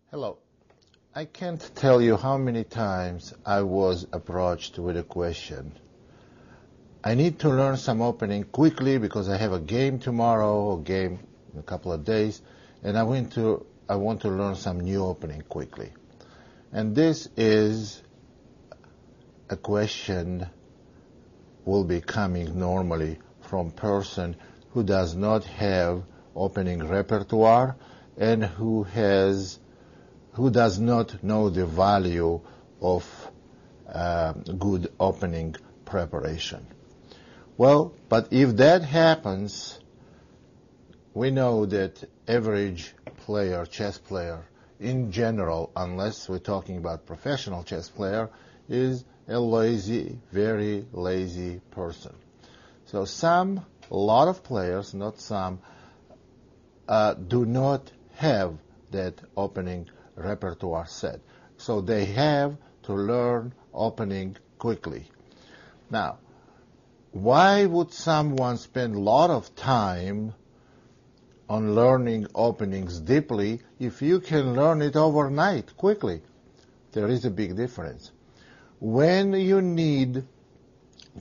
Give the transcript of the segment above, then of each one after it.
Hello. I can't tell you how many times I was approached with a question. I need to learn some opening quickly because I have a game tomorrow, a game in a couple of days, and I want to learn some new opening quickly. And this is a question will be coming normally from person who does not have opening repertoire and who does not know the value of good opening preparation. Well, but if that happens, we know that average player, chess player, in general, unless we're talking about professional chess player, is a lazy, very lazy person. So a lot of players, not some, do not have that opening repertoire set. So they have to learn opening quickly. Now, why would someone spend a lot of time on learning openings deeply if you can learn it overnight quickly? There is a big difference. When you need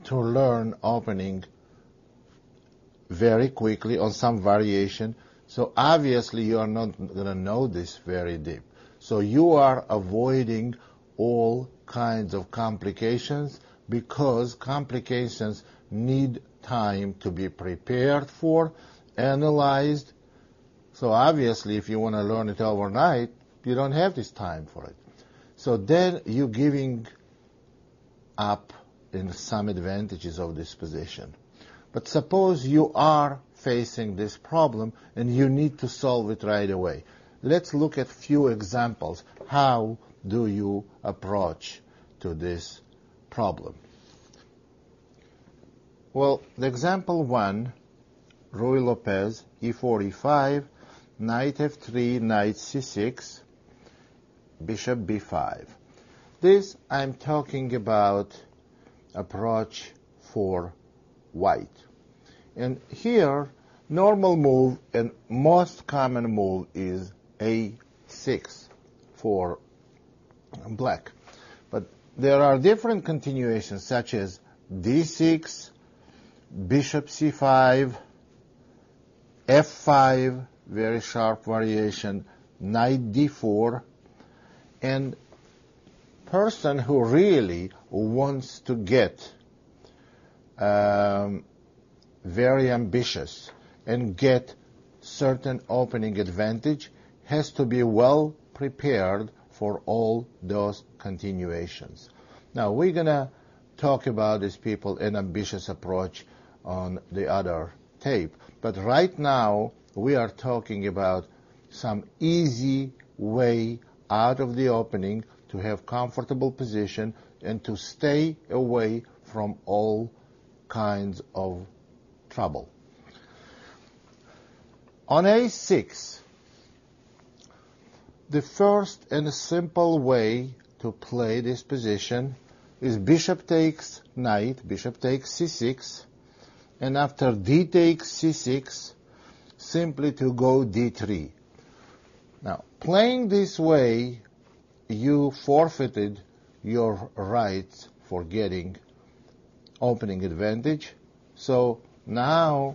to learn opening very quickly on some variation, so obviously you are not going to know this very deep. So you are avoiding all kinds of complications because complications need time to be prepared for, analyzed. So obviously if you want to learn it overnight, you don't have this time for it. So then you're giving up in some advantages of this position. But suppose you are facing this problem and you need to solve it right away. Let's look at few examples. How do you approach to this problem? Well, the example 1, Ruy Lopez, e4, e5, knight f3, knight c6, bishop b5. This I'm talking about approach for white. And here, normal move and most common move is a6 for black. But there are different continuations such as d6, bishop c5, f5, very sharp variation, knight d4, and person who really wants to get very ambitious and get certain opening advantage has to be well prepared for all those continuations. Now we're going to talk about these people an ambitious approach on the other tape. But right now we are talking about some easy way out of the opening to have comfortable position and to stay away from all kinds of trouble. On a6, the first and simple way to play this position is bishop takes knight, bishop takes c6, and after d takes c6, simply to go d3. Now, playing this way, you forfeited your rights for getting opening advantage. So now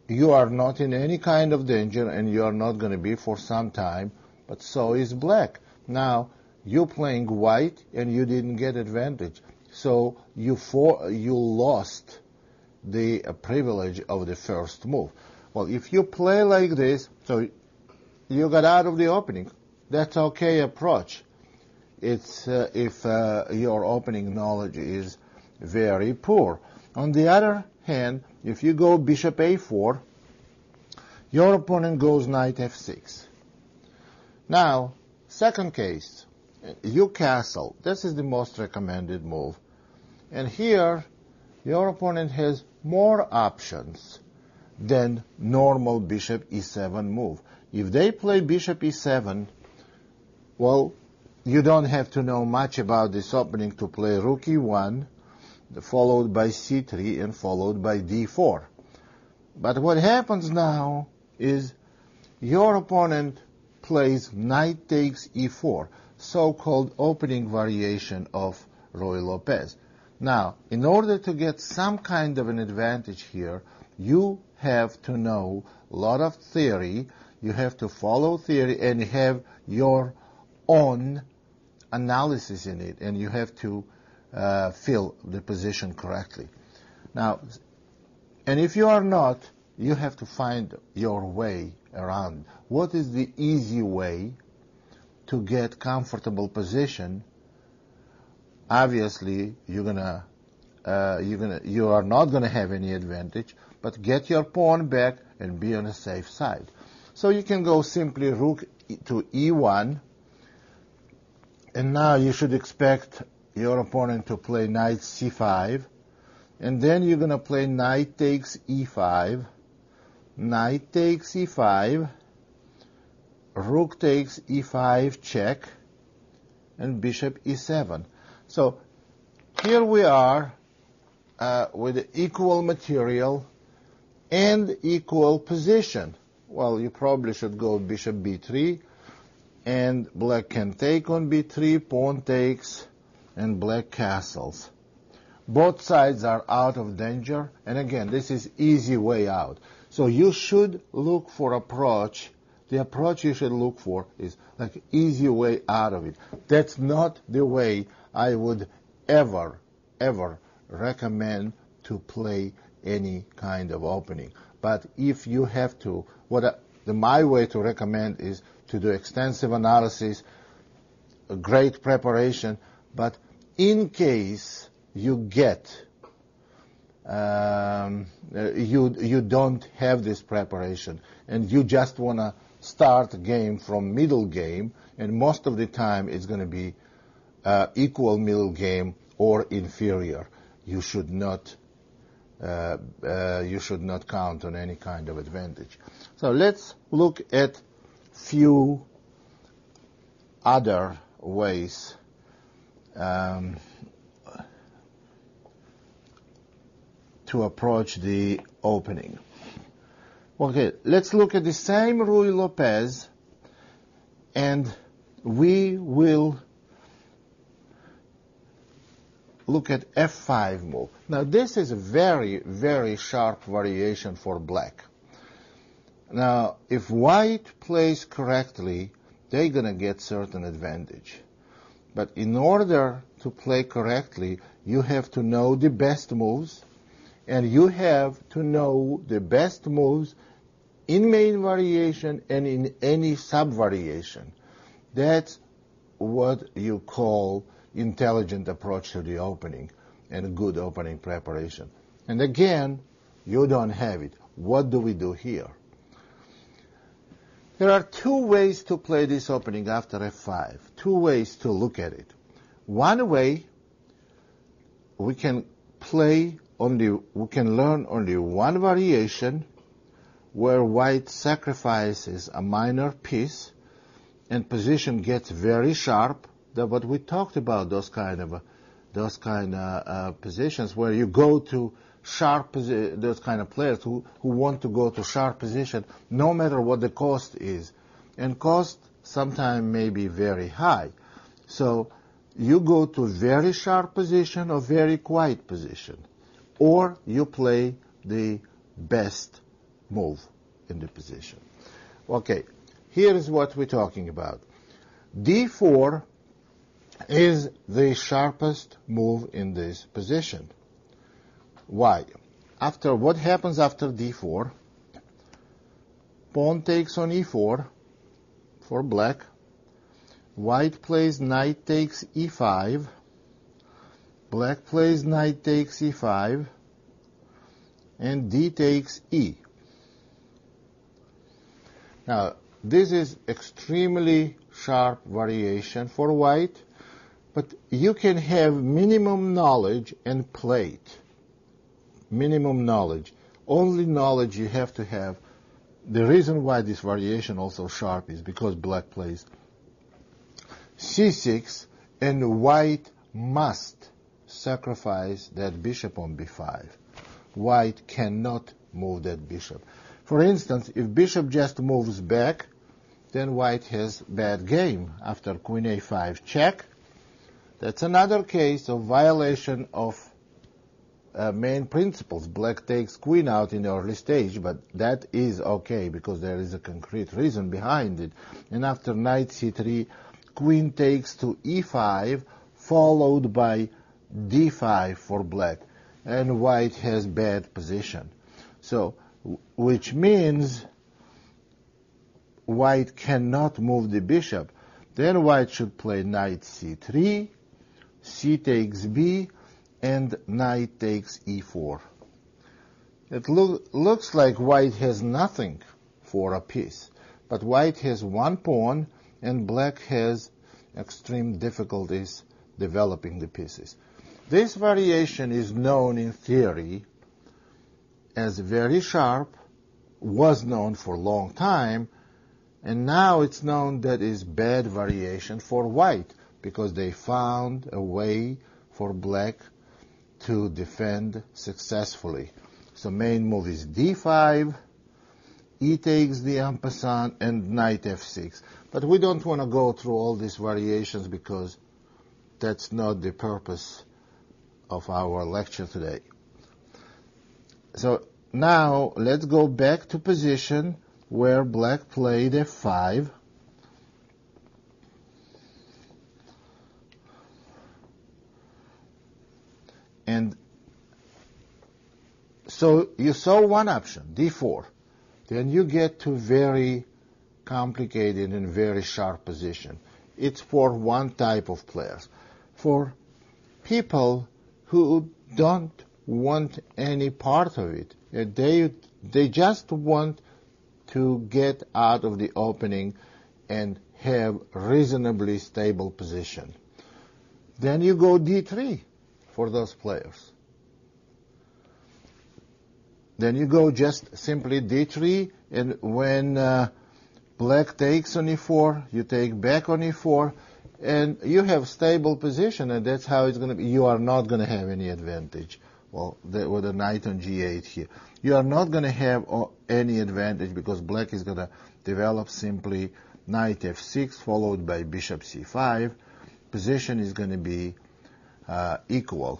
you are not in any kind of danger and you are not going to be for some time, but so is black. Now you're playing white and you didn't get advantage. So you lost the privilege of the first move. Well, if you play like this, so you got out of the opening, that's okay approach. It's if your opening knowledge is very poor. On the other hand, if you go bishop a4, your opponent goes knight f6. Now, second case, you castle. This is the most recommended move. And here, your opponent has more options than normal bishop e7 move. If they play bishop e7, well, you don't have to know much about this opening to play rook e1, followed by c3 and followed by d4. But what happens now is your opponent plays knight takes e4, so-called opening variation of Ruy Lopez. Now, in order to get some kind of an advantage here, you have to know a lot of theory, you have to follow theory, and you have your own analysis in it, and you have to fill the position correctly. Now, and if you are not, you have to find your way around. What is the easy way to get comfortable position? Obviously, you are not gonna have any advantage, but get your pawn back and be on the safe side. So you can go simply rook to e1, and now you should expect your opponent to play knight c5, and then you're gonna play knight takes e5, knight takes e5, rook takes e5 check, and bishop e7. So here we are with equal material and equal position. Well, you probably should go bishop b3, and black can take on b3, pawn takes, and black castles. Both sides are out of danger, and again, this is easy way out. So you should look for approach. The approach you should look for is like easy way out of it. That's not the way I would ever recommend to play any kind of opening. But if you have to, my way to recommend is to do extensive analysis, a great preparation, but in case you get you don't have this preparation and you just want to start a game from middle game, and most of the time it's going to be equal middle game or inferior, you should not count on any kind of advantage. So let's look at few other ways to approach the opening. Okay, let's look at the same Ruy Lopez, and we will look at f5 move. Now this is a very sharp variation for black. Now if white plays correctly, they're going to get certain advantage. But in order to play correctly, you have to know the best moves, and you have to know the best moves in main variation and in any sub-variation. That's what you call intelligent approach to the opening and good opening preparation. And again, you don't have it. What do we do here? There are two ways to play this opening after f5, two ways to look at it. One way, we can learn only one variation where white sacrifices a minor piece and position gets very sharp. That what we talked about, those kind of positions where you go to sharp position, those kind of players who want to go to sharp position no matter what the cost is, and cost sometimes may be very high. So you go to very sharp position or very quiet position, or you play the best move in the position. Okay, here is what we're talking about. d4 is the sharpest move in this position. Why? What happens after d4? Pawn takes on e4 for black. White plays knight takes e5. Black plays knight takes e5. And d takes e. Now, this is extremely sharp variation for white, but you can have minimum knowledge and play it. Minimum knowledge. Only knowledge you have to have. The reason why this variation also sharp is because black plays c6 and white must sacrifice that bishop on b5. White cannot move that bishop. For instance, if bishop just moves back then white has bad game. After queen a5 check, that's another case of violation of main principles. Black takes queen out in the early stage, but that is okay because there is a concrete reason behind it. And after knight c3, queen takes to e5, followed by d5 for black, and white has bad position. So, which means white cannot move the bishop. Then white should play knight c3, c takes b, and knight takes e4. It looks like white has nothing for a piece, but white has one pawn and black has extreme difficulties developing the pieces. This variation is known in theory as very sharp, was known for a long time, and now it's known that is bad variation for white because they found a way for black to defend successfully. So main move is d5, e takes the en passant, and knight f6. But we don't want to go through all these variations because that's not the purpose of our lecture today. So now let's go back to position where black played f5. And so you saw one option, d4. Then you get to very complicated and very sharp position. It's for one type of players. For people who don't want any part of it, they just want to get out of the opening and have reasonably stable position. Then you go d3 for those players. Then you go just simply d3, and when black takes on e4, you take back on e4, and you have stable position, and that's how it's going to be. You are not going to have any advantage. Well, with a knight on g8 here. You are not going to have any advantage because black is going to develop simply knight f6 followed by bishop c5. Position is going to be equal.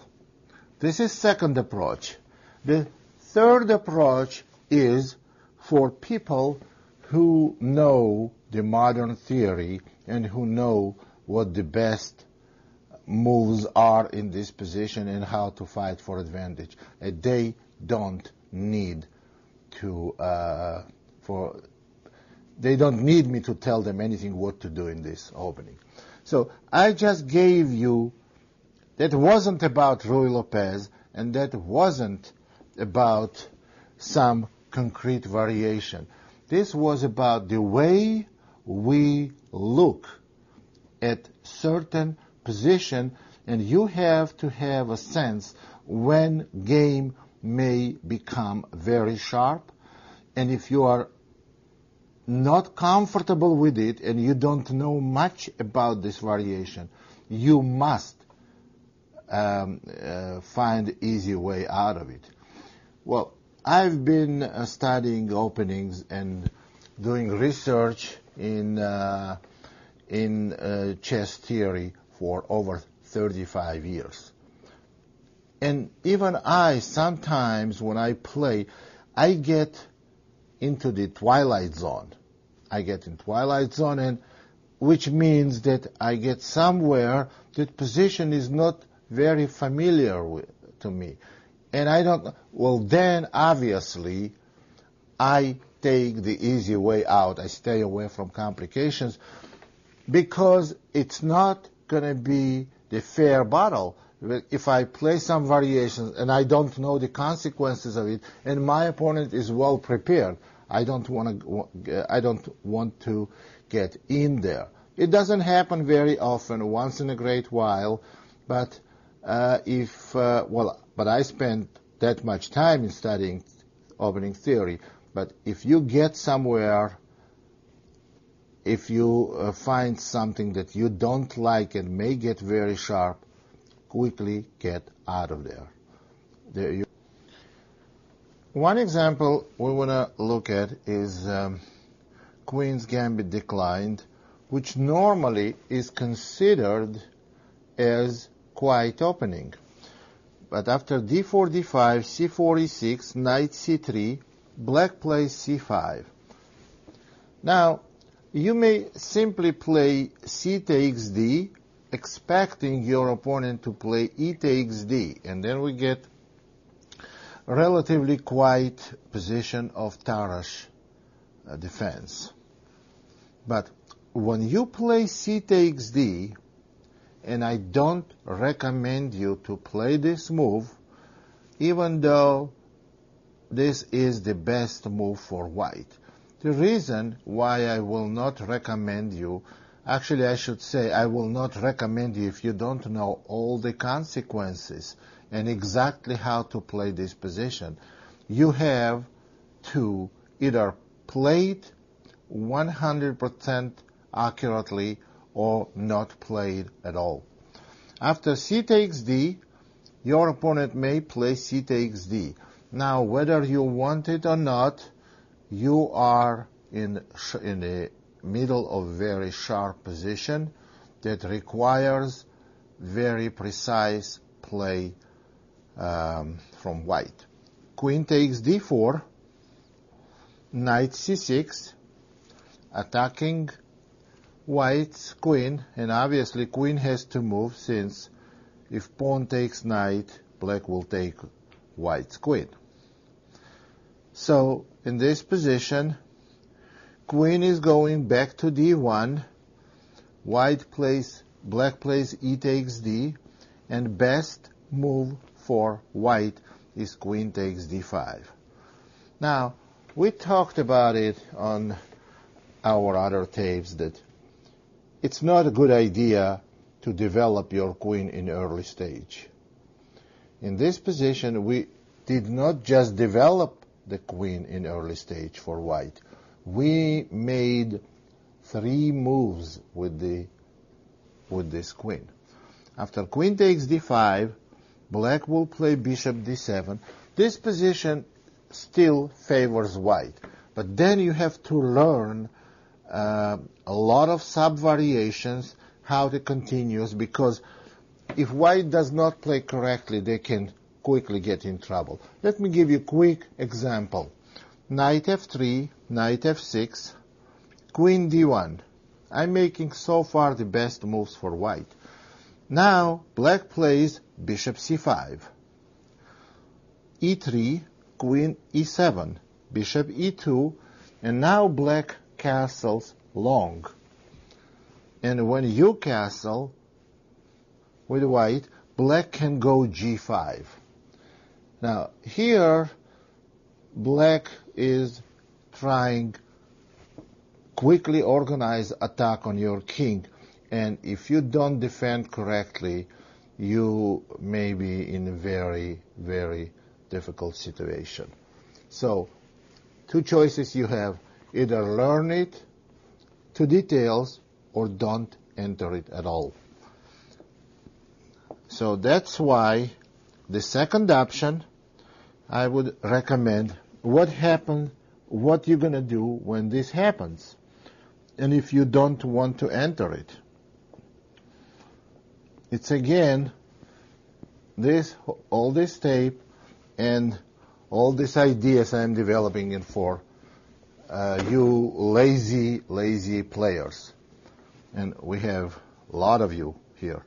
This is second approach. The third approach is for people who know the modern theory and who know what the best moves are in this position and how to fight for advantage. They don't need to they don't need me to tell them anything what to do in this opening. So I just gave you, that wasn't about Ruy Lopez, and that wasn't about some concrete variation. This was about the way we look at certain position, and you have to have a sense when game may become very sharp, and if you are not comfortable with it and you don't know much about this variation, you must find easy way out of it. Well, I've been studying openings and doing research in chess theory for over 35 years. And even I, sometimes when I play, I get into the twilight zone. I get in twilight zone, and which means that I get somewhere that position is not very familiar to me. And I don't, well then obviously I take the easy way out. I stay away from complications because it's not going to be the fair battle. If I play some variations and I don't know the consequences of it, and my opponent is well prepared, I don't want to get in there. It doesn't happen very often, once in a great while, but but I spent that much time in studying opening theory. But if you get somewhere, if you find something that you don't like and may get very sharp, quickly get out of there. One example we want to look at is Queen's Gambit declined, which normally is considered as quiet opening. But after d4, d5, c4, e6, knight c3, black plays c5. Now, you may simply play c takes d, expecting your opponent to play e takes d, and then we get relatively quiet position of Tarrasch defense. But when you play c takes d, and I don't recommend you to play this move, even though this is the best move for white. The reason why I will not recommend you, actually I should say I will not recommend you if you don't know all the consequences and exactly how to play this position. You have to either play it 100% accurately or not play it at all. After c takes d, your opponent may play c takes d. Now, whether you want it or not, you are in the middle of very sharp position that requires very precise play from white. Queen takes d4, knight c6, attacking white's queen, and obviously queen has to move, since if pawn takes knight, black will take white's queen. So in this position, queen is going back to d1, black plays e takes d, and best move for white is queen takes d5. Now, we talked about it on our other tapes that it's not a good idea to develop your queen in early stage. In this position, we did not just develop the queen in early stage for white. We made 3 moves with this queen. After queen takes d5, black will play bishop d7. This position still favors white, but then you have to learn a lot of sub-variations, how to continue, because if white does not play correctly, they can quickly get in trouble. Let me give you a quick example. Knight f3, knight f6, queen d1. I'm making so far the best moves for white. Now, black plays bishop c5, e3, queen e7, bishop e2, and now black castles long. And when you castle with white, black can go g5. Now, here, black is trying quickly organize attack on your king, and if you don't defend correctly, you may be in a very, very difficult situation. So, 2 choices you have: either learn it to details or don't enter it at all. So that's why the second option, I would recommend what you're going to do when this happens, and if you don't want to enter it. It's again all this tape and all these ideas I'm developing it for you lazy players, and we have a lot of you here.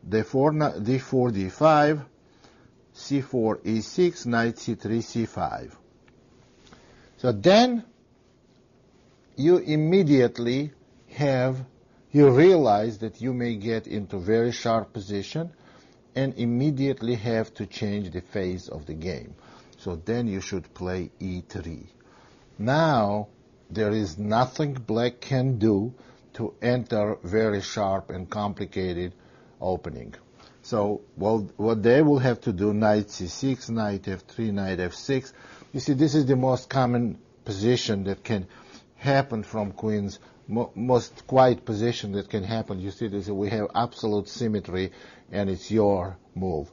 d4, d5, c4, e6, knight c3, c5. So then you immediately you realize that you may get into very sharp position and immediately have to change the phase of the game. So then you should play e3. Now there is nothing black can do to enter very sharp and complicated opening. So what they will have to do, knight c6, knight f3, knight f6. You see, this is the most common position that can happen from queens, most quiet position that can happen. You see, we have absolute symmetry, and it's your move.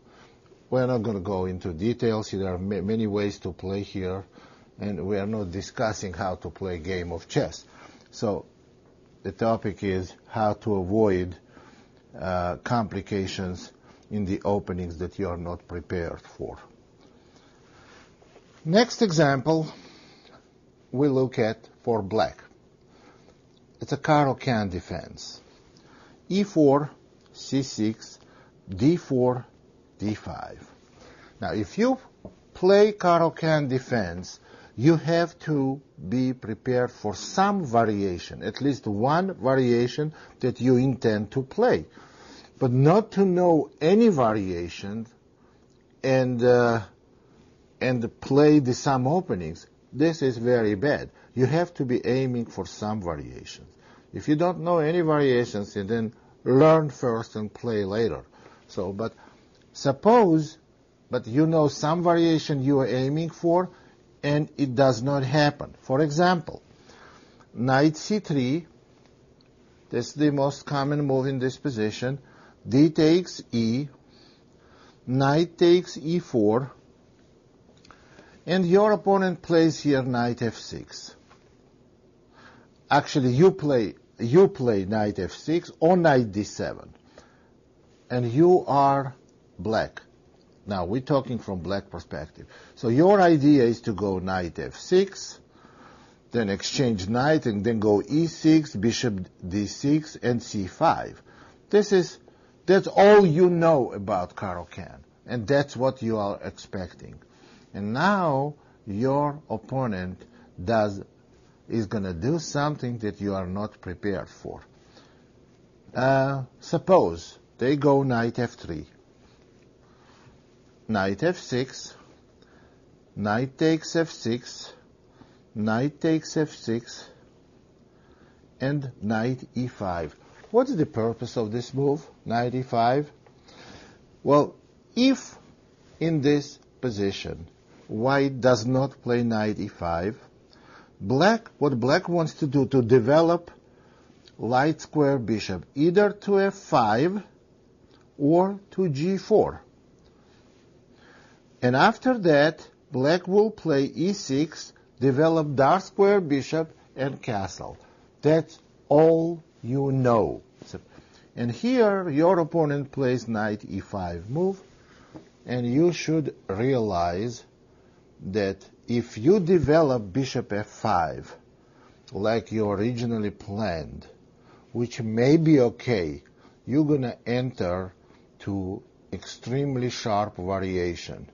We're not going to go into details. There are many ways to play here, and we are not discussing how to play a game of chess. So the topic is how to avoid complications in the openings that you are not prepared for. Next example we look at for black. It's a Caro-Kann defense. E4, C6, D4, D5. Now, if you play Caro-Kann defense, you have to be prepared for some variation, at least one variation that you intend to play. But not to know any variation and play the some openings, this is very bad. You have to be aiming for some variations. If you don't know any variations, you then learn first and play later. So, but you know some variation you are aiming for, and it does not happen. For example, knight c3, that's the most common move in this position. D takes E, knight takes E4, and your opponent plays here knight f6. Actually, you play knight f6 or knight d7, and you are black. Now, we're talking from black perspective. So your idea is to go knight f6, then exchange knight, and then go e6, bishop d6, and c5. That's all you know about Caro-Kann, and that's what you are expecting. And now your opponent is going to do something that you are not prepared for. Suppose they go knight f3, knight f6, knight takes f6, knight takes f6, and knight e5. What's the purpose of this move, knight e5? Well, if in this position white does not play knight e5, what black wants to do to develop light square bishop either to f5 or to g4. And after that, black will play e6, develop dark square bishop and castle. That's all you know. And here your opponent plays knight e5 move, and you should realize that if you develop bishop f5 like you originally planned, which may be okay, you're going to enter to extremely sharp variation,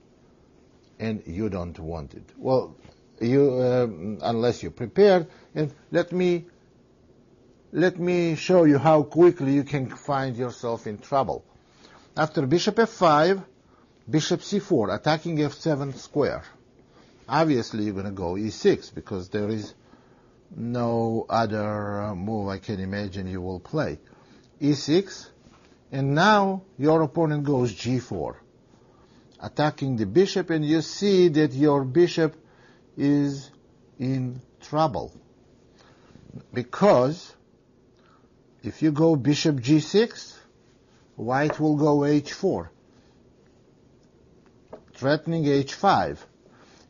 and you don't want it. Well, unless you're prepared, and let me show you how quickly you can find yourself in trouble. After bishop f5, bishop c4, attacking f7 square. Obviously, you're going to go e6 because there is no other move I can imagine you will play. e6, and now your opponent goes g4, attacking the bishop, and you see that your bishop is in trouble. Because if you go bishop g6, white will go h4, threatening h5.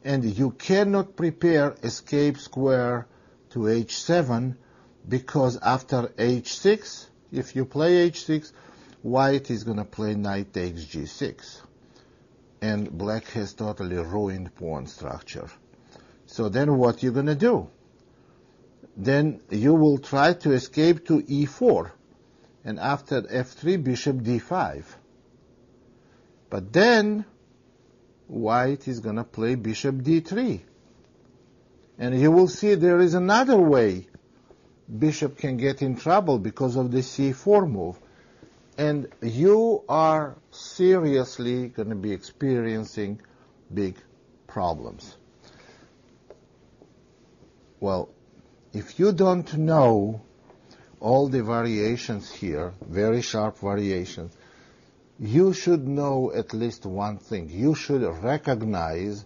And you cannot prepare escape square to h7 because after h6, if you play h6, white is going to play knight takes g6. And black has totally ruined pawn structure. So then what you're going to do? Then you will try to escape to e4. And after f3, bishop d5. But then white is going to play bishop d3. And you will see there is another way bishop can get in trouble because of the c4 move. And you are seriously going to be experiencing big problems. Well, if you don't know all the variations here, very sharp variations, you should know at least one thing. You should recognize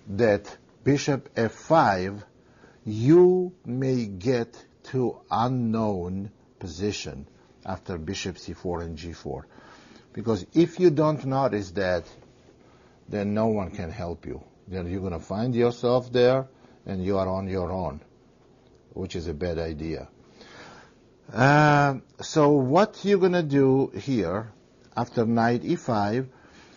that bishop f5, you may get to unknown position after bishop c4 and g4. Because if you don't notice that, then no one can help you. Then you're going to find yourself there, and you are on your own. which is a bad idea. So what you're going to do here, after knight e5,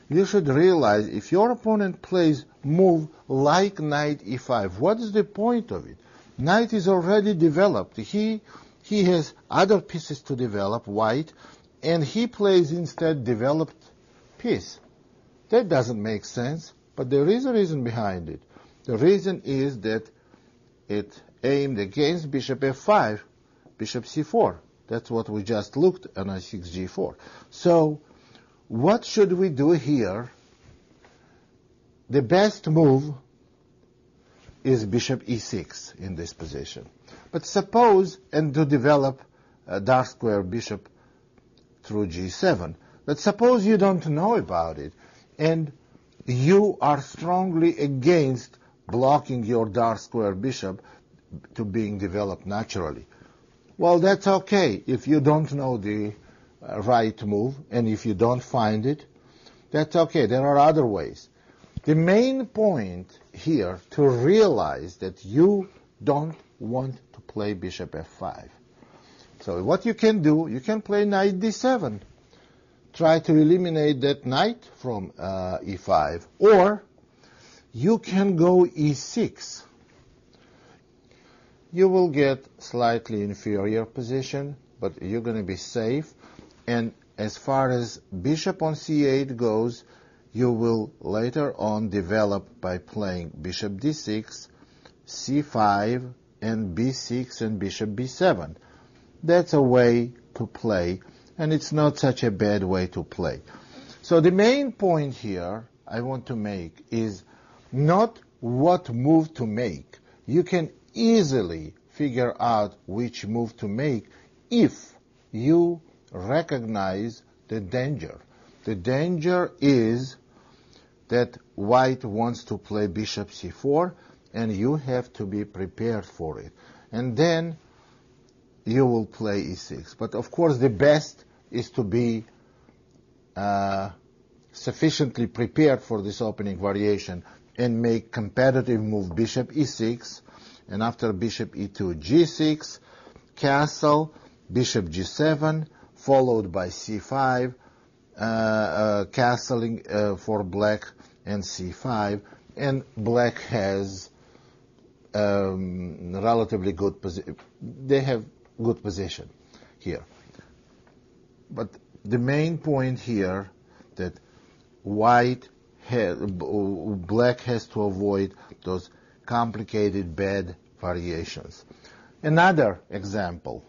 you should realize if your opponent plays move like knight e5, what is the point of it? Knight is already developed. He has other pieces to develop, white, and he plays instead developed piece. That doesn't make sense, but there is a reason behind it. The reason is that it aimed against bishop f5, bishop c4. That's what we just looked at on 6 g4. So what should we do here? The best move is bishop e6 in this position. But suppose, and to develop a dark square bishop through g7, but suppose you don't know about it, and you are strongly against blocking your dark square bishop to being developed naturally. Well, that's okay if you don't know the right move, and if you don't find it, that's okay. There are other ways. The main point here to realize that you don't want to play bishop f5. So what you can do, you can play knight d7. Try to eliminate that knight from e5. Or you can go e6. You will get slightly inferior position, but you're going to be safe. And as far as bishop on c8 goes, you will later on develop by playing bishop d6, c5, and b6 and bishop b7. That's a way to play, and it's not such a bad way to play. So the main point here I want to make is not what move to make. You can easily figure out which move to make if you recognize the danger. The danger is that white wants to play bishop c4, and you have to be prepared for it. And then you will play e6. But of course the best is to be sufficiently prepared for this opening variation and make competitive move bishop e6, and after bishop e2, g6, castle, bishop g7, followed by c5, castling for black, and c5, and black has relatively good position. They have good position here. But the main point here that black has to avoid those complicated bad variations. Another example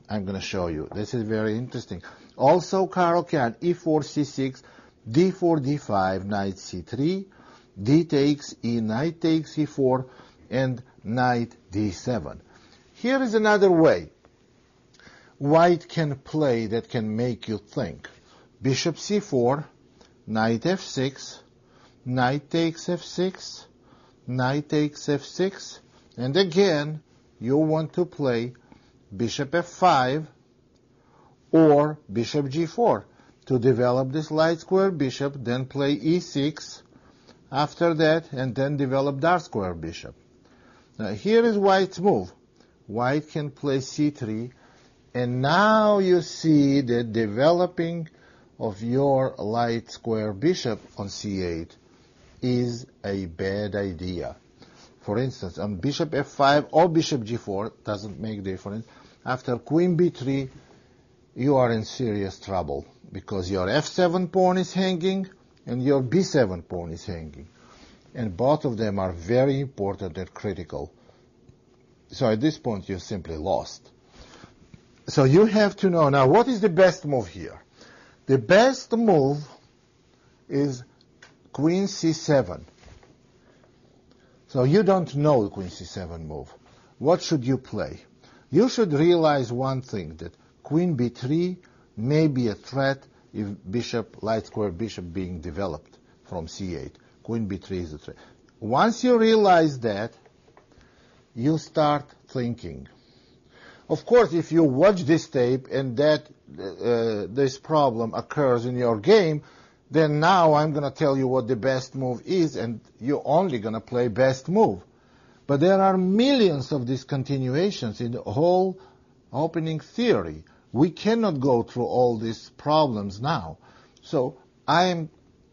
I'm going to show you. This is very interesting. Also, Caro-Kann, e4, c6, d4, d5, knight c3, d takes e, knight takes e4, and knight d7. Here is another way white can play that can make you think. Bishop c4, knight f6, knight takes f6, knight takes f6, and again you want to play bishop f5 or bishop g4 to develop this light square bishop, then play e6 after that, and then develop dark square bishop. Now here is white's move. White can play c3, and now you see the developing of your light square bishop on c8 is a bad idea. For instance, on bishop f5 or bishop g4, doesn't make difference, after queen b3, you are in serious trouble because your f7 pawn is hanging and your b7 pawn is hanging. And both of them are very important and critical. So at this point, you're simply lost. So you have to know now what is the best move here. The best move is queen c7. So you don't know the queen c7 move. What should you play? You should realize one thing, that queen b3 may be a threat if light square bishop being developed from c8. Queen b3 is a threat. Once you realize that, you start thinking. Of course, if you watch this tape and that this problem occurs in your game, then now I'm going to tell you what the best move is, and you're only going to play best move. But there are millions of these continuations in the whole opening theory. We cannot go through all these problems now. So I am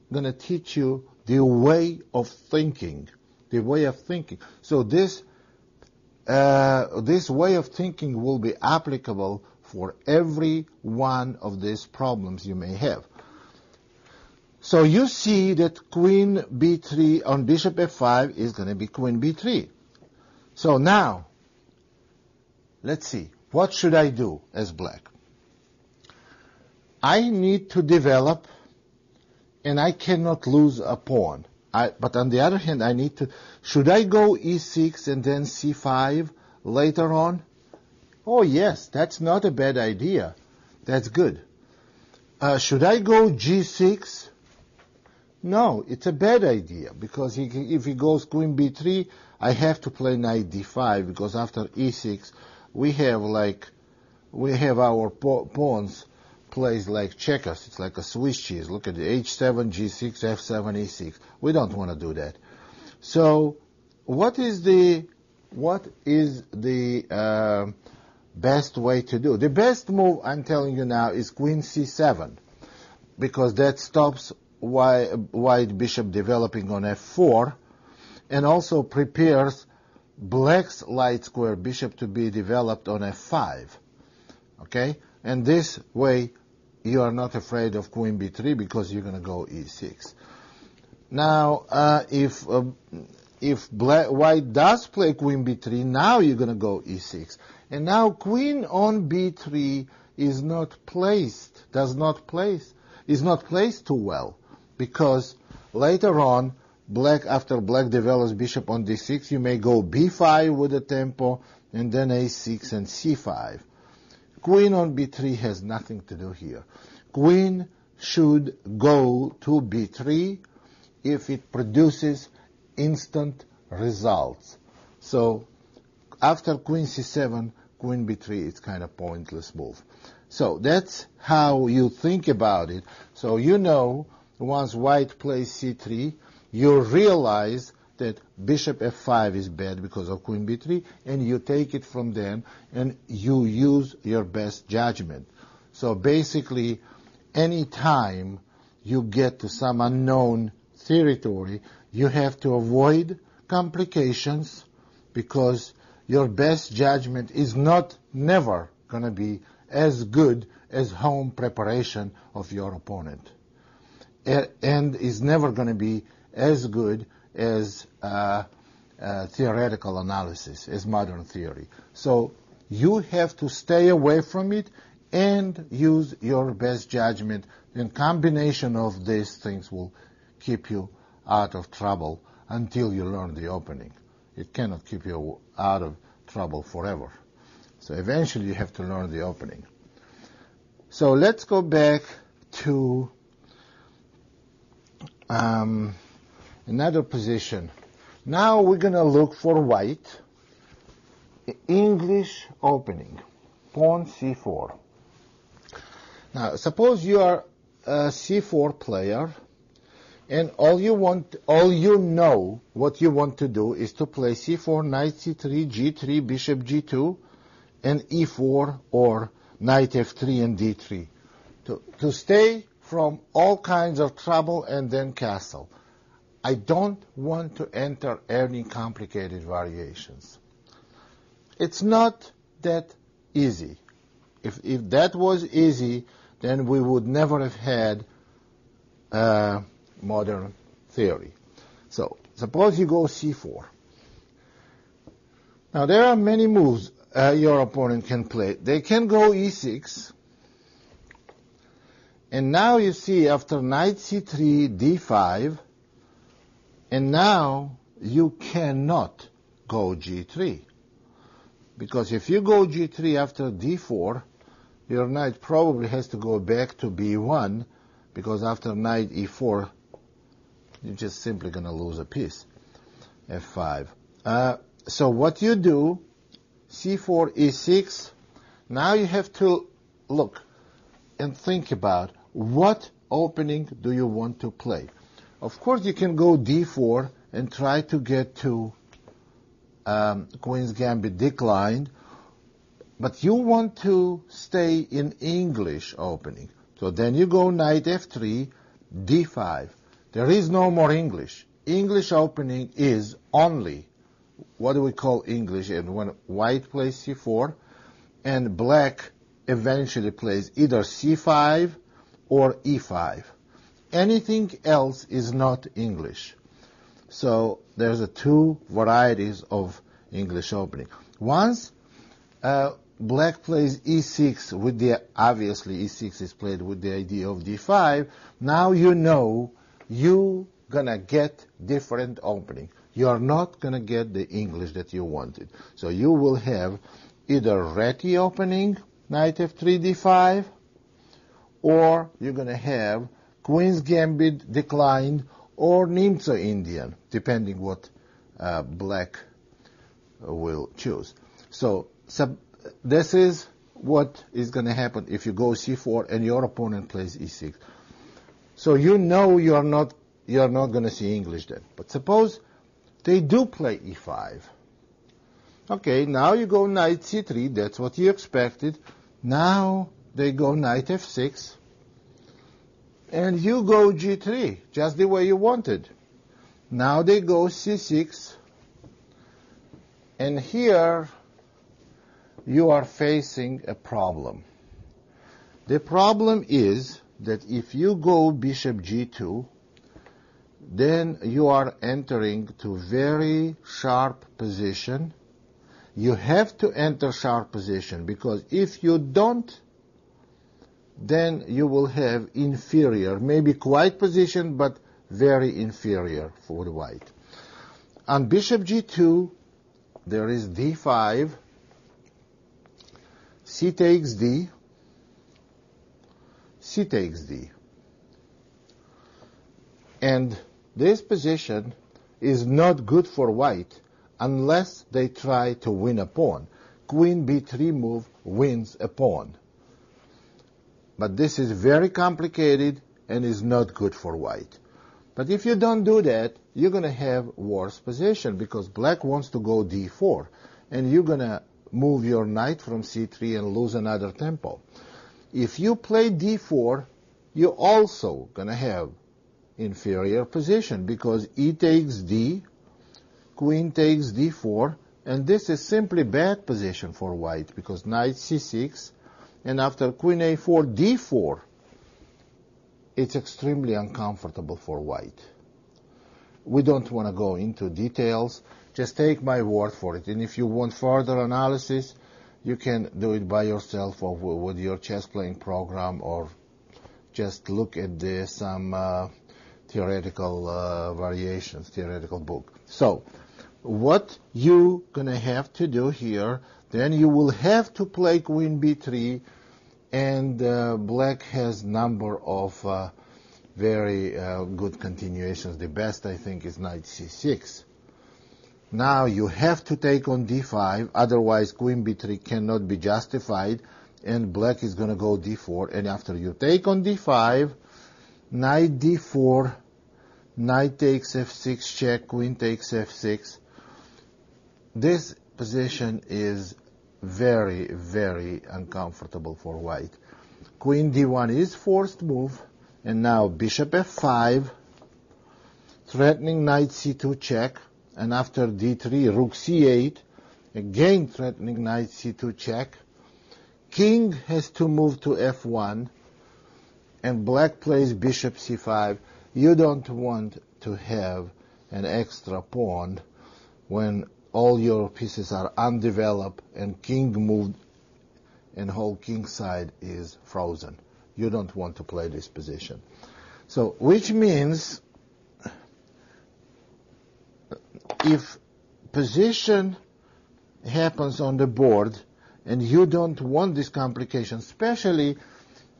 going to teach you the way of thinking. The way of thinking. So this way of thinking will be applicable for every one of these problems you may have. So you see that queen b3 on bishop f5 is going to be queen b3. So now, let's see. What should I do as black? I need to develop, and I cannot lose a pawn. But on the other hand, I need to... Should I go e6 and then c5 later on? Oh, yes, that's not a bad idea. That's good. Should I go g6? No, it's a bad idea, because if he goes queen b3, I have to play knight d5, because after e6, we have our pawns plays like checkers. It's like a Swiss cheese. Look at the h7, g6, f7, e6. We don't want to do that. So, what is the best way to do? The best move, I'm telling you now, is queen c7, because that stops white bishop developing on f4, and also prepares black's light square bishop to be developed on f5. Okay? And this way, you are not afraid of queen b3 because you're going to go e6. Now, if white does play queen b3, now you're going to go e6. And now queen on b3 is not placed too well, because later on, after black develops bishop on d6, you may go b5 with a tempo, and then a6 and c5. Queen on b3 has nothing to do here. Queen should go to b3 if it produces instant results. So after queen c7, queen b3 is kind of pointless move. So that's how you think about it. So you know, once white plays c3, you realize that bishop f5 is bad because of queen b3, and you take it from then, and you use your best judgment. So basically, any time you get to some unknown territory, you have to avoid complications, because your best judgment is never going to be as good as home preparation of your opponent, and is never going to be as good as theoretical analysis, as modern theory. So you have to stay away from it and use your best judgment. And combination of these things will keep you out of trouble until you learn the opening. It cannot keep you out of trouble forever. So eventually you have to learn the opening. So let's go back to another position. Now we're going to look for white. English opening. Pawn c4. Now suppose you are a c4 player, and what you want to do is to play c4, knight c3, g3, bishop g2, and e4, or knight f3 and d3, to stay from all kinds of trouble and then castle. I don't want to enter any complicated variations. It's not that easy. If that was easy, then we would never have had modern theory. So suppose you go c4. Now there are many moves your opponent can play. They can go e6. And now you see after knight c3, d5, and now you cannot go g3. Because if you go g3 after d4, your knight probably has to go back to b1, because after knight e4, you're just simply going to lose a piece. f5. So what you do, c4, e6, now you have to look and think about what opening do you want to play. Of course, you can go d4 and try to get to Queen's Gambit declined, but you want to stay in English opening. So then you go knight f3, d5. There is no more English. English opening is only what do we call English, and when white plays c4 and black eventually plays either c5 or e5. Anything else is not English. So there's two varieties of English opening. Once black plays e6 with the, obviously e6 is played with the idea of d5, now you know you're gonna get different opening. You're not gonna get the English that you wanted. So you will have either Reti opening, knight f3, d5, or you're gonna have Queen's Gambit declined, or Nimzo Indian, depending what black will choose. So this is what is going to happen if you go c4 and your opponent plays e6. So you know you're not going to see English then. But suppose they do play e5. Okay, now you go knight c3. That's what you expected. Now they go knight f6. And you go g3, just the way you wanted. Now they go c6. And here you are facing a problem. The problem is that if you go bishop g2, then you are entering to very sharp position. You have to enter sharp position, because if you don't, then you will have inferior, maybe quite position, but very inferior for the white. On bishop g2, there is d5, c takes d, c takes d. And this position is not good for white unless they try to win a pawn. Queen b3 move wins a pawn. But this is very complicated and is not good for white. But if you don't do that, you're going to have worse position, because black wants to go d4. And you're going to move your knight from c3 and lose another tempo. If you play d4, you're also going to have inferior position, because e takes d, queen takes d4, and this is simply bad position for white, because knight c6, and after queen a4, d4, it's extremely uncomfortable for white. We don't want to go into details. Just take my word for it. And if you want further analysis, you can do it by yourself or with your chess playing program, or just look at some theoretical variations, theoretical book. So what you're going to have to do here, then you will have to play queen b3, and black has number of very good continuations. The best, I think, is knight c6. Now you have to take on d5, otherwise queen b3 cannot be justified, and black is going to go d4, and after you take on d5, knight d4, knight takes f6 check, queen takes f6. This position is very, very uncomfortable for white. Queen d1 is forced move, and now bishop f5, threatening knight c2 check, and after d3, rook c8, again threatening knight c2 check. King has to move to f1, and black plays bishop c5. You don't want to have an extra pawn when all your pieces are undeveloped and king moved and whole king side is frozen. You don't want to play this position. So, which means if position happens on the board and you don't want this complication, especially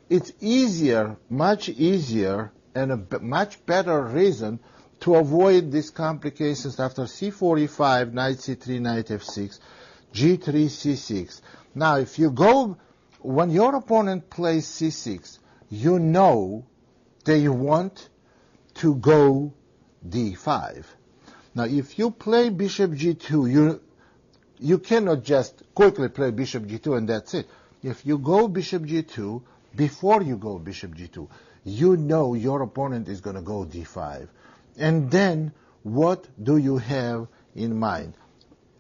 it's easier, much easier, and a much better reason to avoid these complications after c4, e5, knight c3, knight f6, g3, c6. Now, if you go, when your opponent plays c6, you know they want to go d5. Now, if you play bishop g2, you cannot just quickly play bishop g2 and that's it. If you go bishop g2, before you go bishop g2, you know your opponent is going to go d5. And then, what do you have in mind?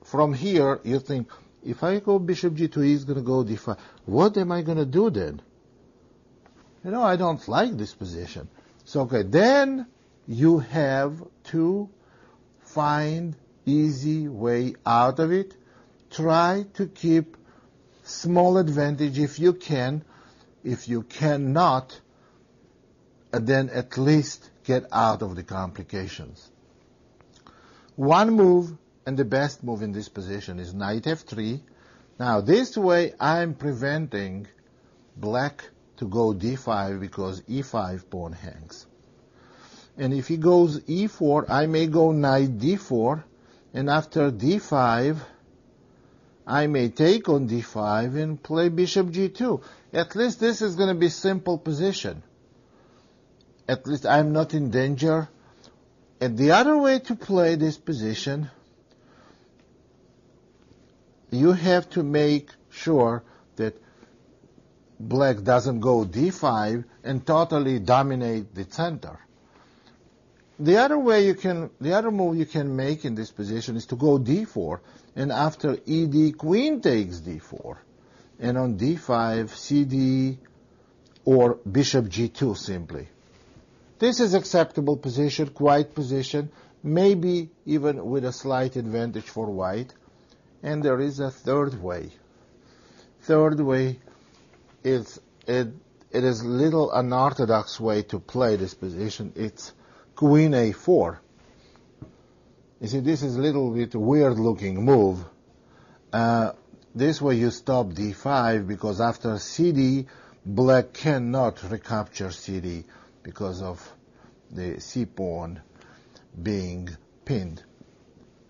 From here, you think, if I go bishop g2, he's going to go d5. What am I going to do then? You know, I don't like this position. So, okay, then you have to find easy way out of it. Try to keep small advantage if you can. If you cannot, then at least get out of the complications. One move, and the best move in this position, is knight f3. Now, this way I'm preventing black to go d5 because e5 pawn hangs. And if he goes e4, I may go knight d4, and after d5, I may take on d5 and play bishop g2. At least this is going to be simple position. At least I'm not in danger. And the other way to play this position, you have to make sure that black doesn't go d5 and totally dominate the center. The other move you can make in this position is to go d4, and after ed, queen takes d4, and on d5, cd, or bishop g2 simply. This is acceptable position, quiet position, maybe even with a slight advantage for white. And there is a third way. Third way is it is little unorthodox way to play this position. It's queen a4. You see, this is a little bit weird looking move. This way you stop d5 because after cd, black cannot recapture cd because of the c pawn being pinned.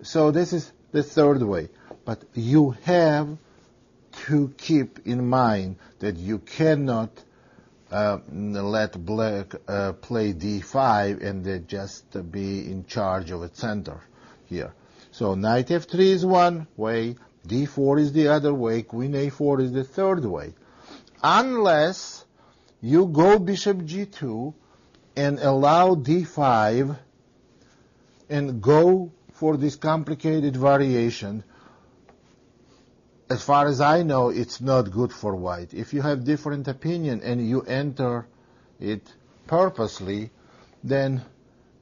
So this is the third way. But you have to keep in mind that you cannot let black play d5 and then just be in charge of a center here. So knight f3 is one way, d4 is the other way, queen a4 is the third way. Unless you go bishop g2 and allow d5 and go for this complicated variation. As far as I know, it's not good for white. If you have different opinion and you enter it purposely, then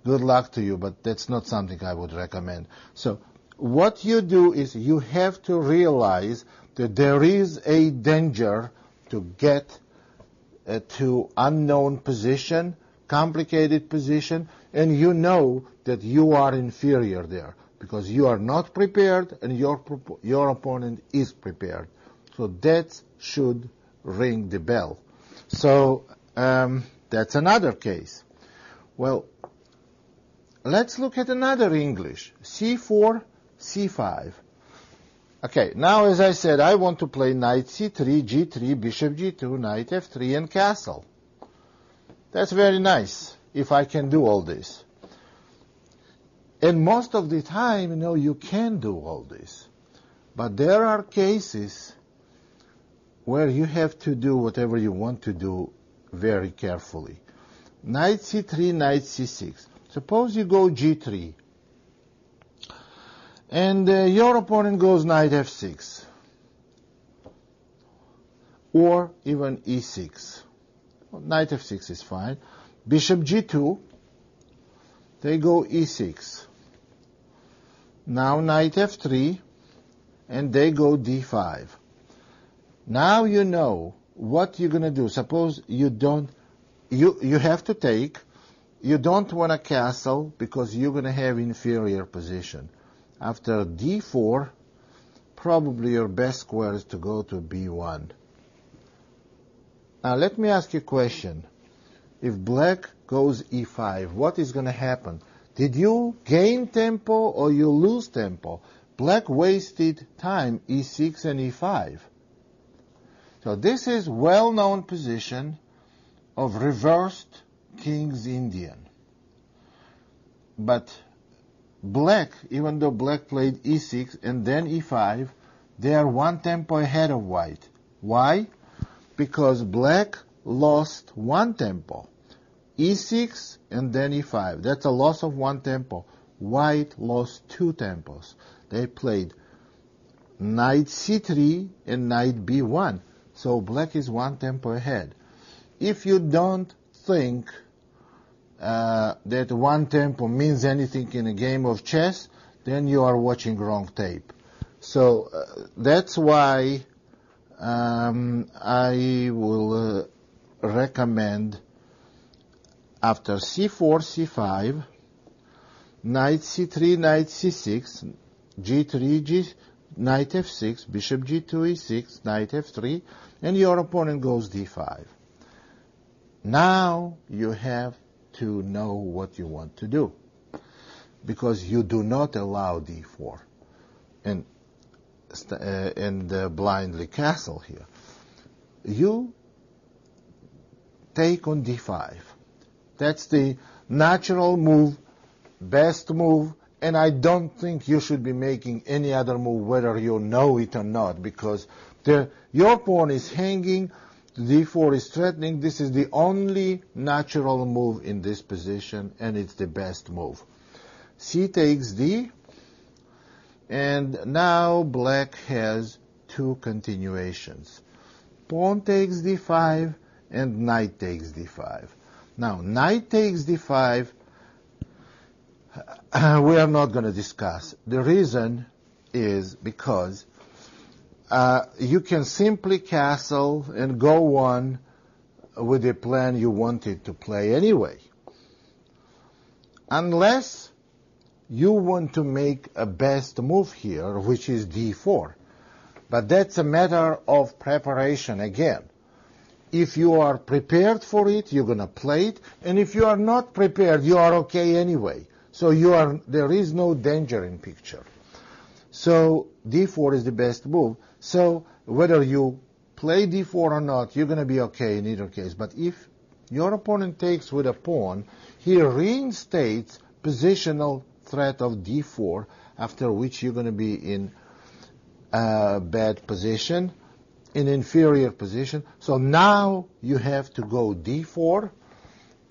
good luck to you, but that's not something I would recommend. So what you do is you have to realize that there is a danger to get to unknown position, complicated position, and you know that you are inferior there because you are not prepared and your opponent is prepared. So that should ring the bell. So that's another case. Well, let's look at another English. c4, c5. Okay, now as I said, I want to play knight c3, g3, bishop g2, knight f3, and castle. That's very nice, if I can do all this. And most of the time, you can do all this. But there are cases where you have to do whatever you want to do very carefully. Knight c3, knight c6. Suppose you go g3. And your opponent goes knight f6. Or even e6. Knight f6 is fine. Bishop g2. They go e6. Now knight f3. And they go d5. Now you know what you're going to do. Suppose you have to take. You don't want a castle because you're going to have inferior position. After d4, probably your best square is to go to b1. Now let me ask you a question. If black goes e5, what is going to happen? Did you gain tempo or you lose tempo? Black wasted time, e6 and e5. So this is well-known position of reversed King's Indian. But black, even though black played e6 and then e5, They are one tempo ahead of white. Why? Because black lost one tempo. E6 and then E5. That's a loss of one tempo. White lost two tempos. They played knight C3 and knight B1. So black is one tempo ahead. If you don't think that one tempo means anything in a game of chess, then you are watching wrong tape. So that's why I will recommend after C4, C5, knight C3, knight C6, G3, knight F6, bishop G2, E6, knight F3, and your opponent goes D5. Now you have to know what you want to do, because you do not allow D4 and blindly castle here. You take on D5. That's the natural move, best move, and I don't think you should be making any other move, whether you know it or not, because your pawn is hanging, D4 is threatening. This is the only natural move in this position, and it's the best move. C takes D, and now black has two continuations. Pawn takes D5, and knight takes D5. Now, knight takes D5, we are not going to discuss. The reason is because you can simply castle and go on with the plan you wanted to play anyway. Unless you want to make a best move here, which is D4. But that's a matter of preparation again. If you are prepared for it, you're going to play it. And if you are not prepared, you are okay anyway. So there is no danger in picture. So D4 is the best move. So whether you play D4 or not, you're going to be okay in either case. But if your opponent takes with a pawn, he reinstates positional threat of D4, after which you're going to be in a bad position, in inferior position. So now you have to go D4,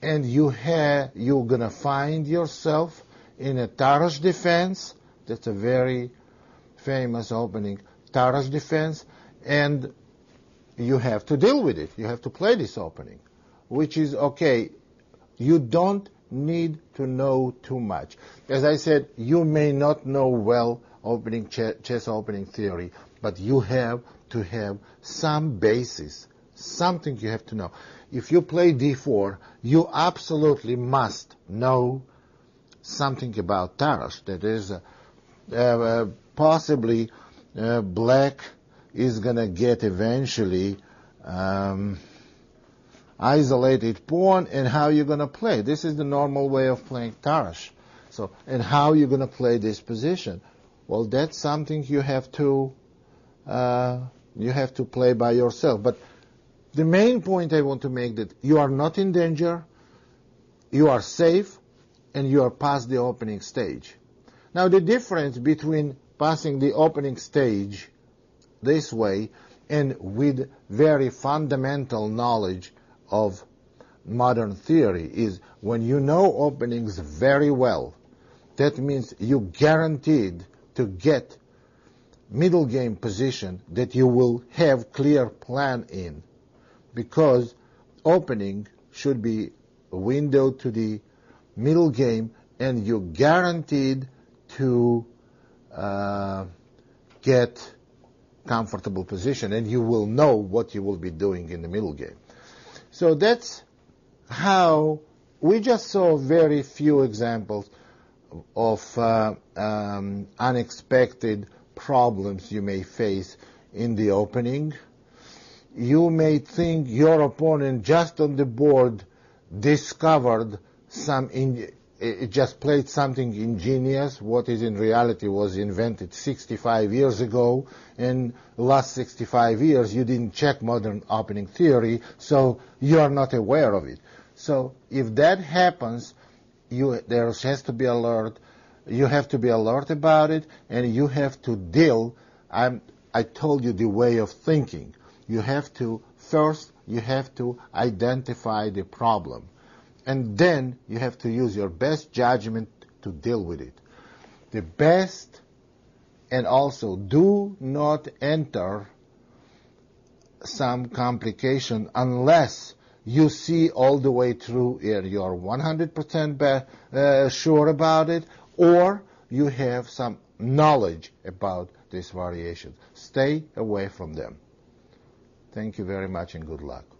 and you're going to find yourself in a Tarrasch defense. That's a very famous opening, Tarrasch defense, and you have to deal with it. You have to play this opening, which is okay. You don't need to know too much. As I said, you may not know well opening chess opening theory, but you have to have some basis, something you have to know. If you play D4, you absolutely must know something about Tarrasch. That is, possibly black is going to get eventually isolated pawn, and how you're going to play. This is the normal way of playing Tarrasch. So, and how you're going to play this position. Well, that's something you have to play by yourself. But the main point I want to make that you are not in danger, you are safe, and you are past the opening stage. Now, the difference between passing the opening stage this way and with very fundamental knowledge of modern theory is when you know openings very well, that means you guaranteed to get middle game position that you will have clear plan in, because opening should be a window to the middle game, and you're guaranteed to get comfortable position, and you will know what you will be doing in the middle game. So that's how we just saw very few examples of unexpected problems you may face in the opening. You may think your opponent just on the board discovered it just played something ingenious, what is in reality was invented 65 years ago, and the last 65 years you didn't check modern opening theory, so you are not aware of it. So if that happens, there has to be alert. You have to be alert about it, and you have to deal. I I told you the way of thinking. You have to, first, you have to identify the problem. And then you have to use your best judgment to deal with it. The best, and also do not enter some complication unless you see all the way through and you're 100% sure about it, or you have some knowledge about this variation. Stay away from them. Thank you very much and good luck.